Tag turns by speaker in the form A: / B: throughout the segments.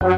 A: अरे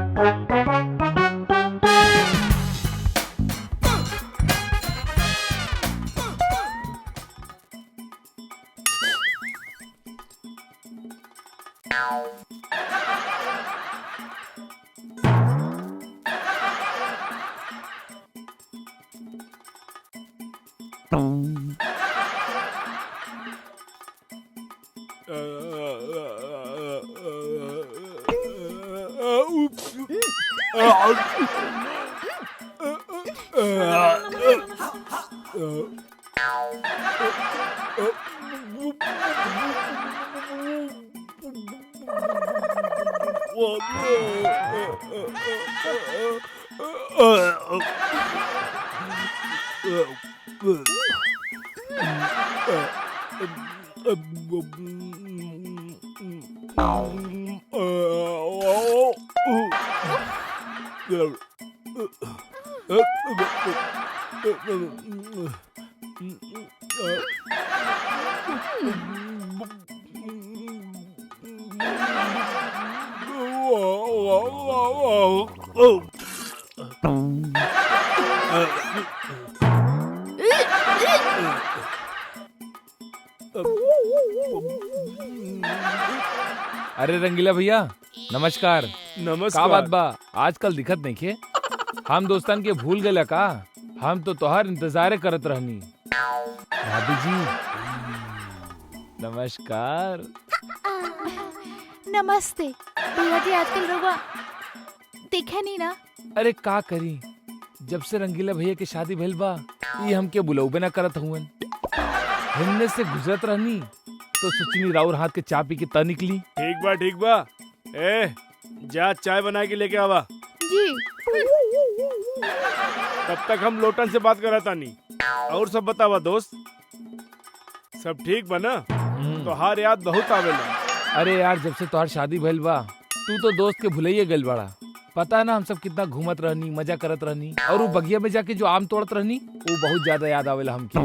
A: रंगीला भैया नमस्कार।
B: नमस्कार।
A: का बात बा आजकल दिखत नहीं खे? हम दोस्तान के भूल गए का? हम तो तोहार इंतजार करत रहनी। भाभी जी नमस्कार।
C: नमस्ते भैया जी, आजकल रउआ देखे नहीं ना।
A: अरे का करी, जब से रंगीला भैया के शादी भइल बा ये हमके बुलाऊबे ना करत हुवन। हिन्ने से गुजरत रहनी तो सोचनी राउर हाथ के चाय पी के त निकली।
B: ठीक बा। ए जा चाय बना के लेके आवा।
C: जी।
B: तब तक हम लोटन से बात करत तानी। और सब बतावा दोस्त, सब ठीक बा ना? तोहार याद बहुत आवेला।
A: अरे यार जब से तोहार शादी भइल बा तू तो दोस्त के भुलैये गइल बड़ा। पता है ना हम सब कितना घूमत रहनी, मजा करत रहनी, और वो बगिया में जाके जो आम तोड़त रहनी वो बहुत ज्यादा याद आवेला हमके।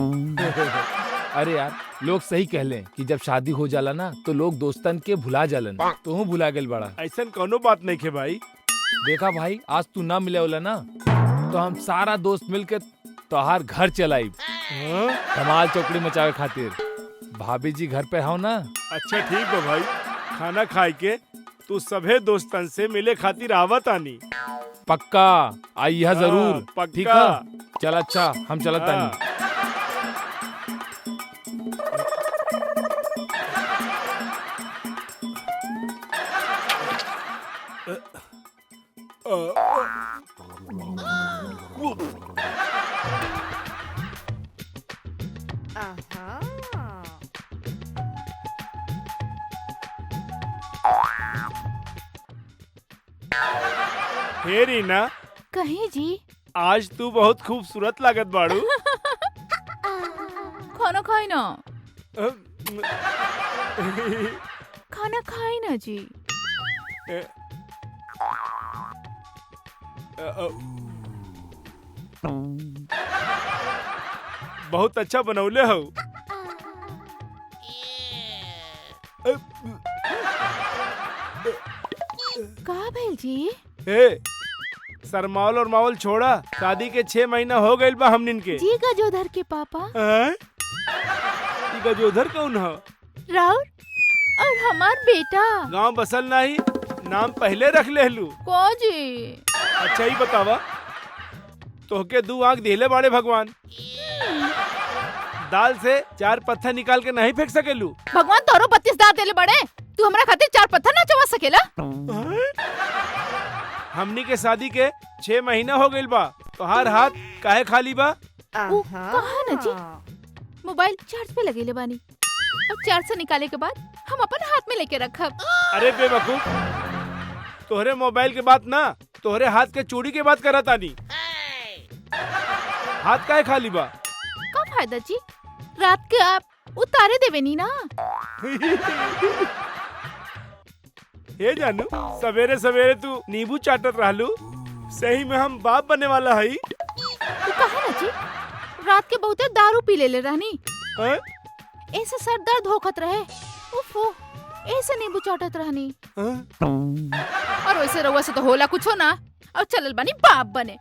A: अरे यार लोग सही कहले कि जब शादी हो जाला ना तो लोग दोस्तन के भुला जालन। तू भुला गइल बड़ा।
B: ऐसन कोनो बात नहीं खे भाई।
A: देखा भाई आज तू ना मिले होला ना तो हम सारा दोस्त मिलके तोहार घर चलाई धमाल चौकड़ी मचावे खातिर। भाभी जी घर पे हो ना?
B: अच्छा ठीक बा भाई, खाना खाए के तू सभे दोस्तन से मिले खातिर आवत आनी।
A: पक्का आइया जरूर।
B: पक्का।
A: ठीक है चल, अच्छा हम चलत तानी।
B: हे रीना,
C: कहीं जी
B: आज तू बहुत खूबसूरत लागत बाड़ू।
C: खाना खाई ना। खाना खाई ना जी।
B: बहुत अच्छा बनौले हो।
C: का भेल जी?
B: ए, सरमावल और मावल छोड़ा, शादी के 6 महीना हो गइल बा हमनिन के।
C: जी गजोधर के पापा।
B: ई गजोधर कौन हो?
C: राउर और हमार बेटा।
B: गांव बसल नहीं, नाम पहले रख लेलू।
C: को जी?
B: अच्छा ही बतावा, तोहके 2 आंख दिले बाड़े भगवान, दाल से 4 पत्थर निकाल के नहीं फेंक सकेलू।
C: भगवान तोरो 32 दांत देले बड़े, तू हमरा खातिर 4 पत्थर ना चबा सकेला?
B: हमनी के शादी के 6 महीना हो गइल बा, तोहार हाथ काहे खाली बा?
C: वो कहा ना जी, मोबाइल चार्ज पे लगेले बानी, अब चार्ज से निकाले के बाद हम अपन हाथ में लेके रखब।
B: अरे बेवकूफ, तोहरे मोबाइल के बात ना, तोहरे हाथ के चूड़ी के बात करत आनी। हाथ काहे खाली बा?
C: का फायदा जी, रात के आप उतारे देवे नी ना।
B: हे जानू, सवेरे सवेरे तू नींबू चाटत रहलू, सही में हम बाप बनने वाला हई।
C: तू कहा ना जी, रात के बहुते दारू पी ले रहनी,
B: हैं?
C: ऐसे सर दर्द होखत रहे। उफो, ऐसे नींबू चाटत रहनी।
B: हाँ?
C: और वैसे रउआ से तो होला कुछ हो ना, और चलल बानी बाप बने।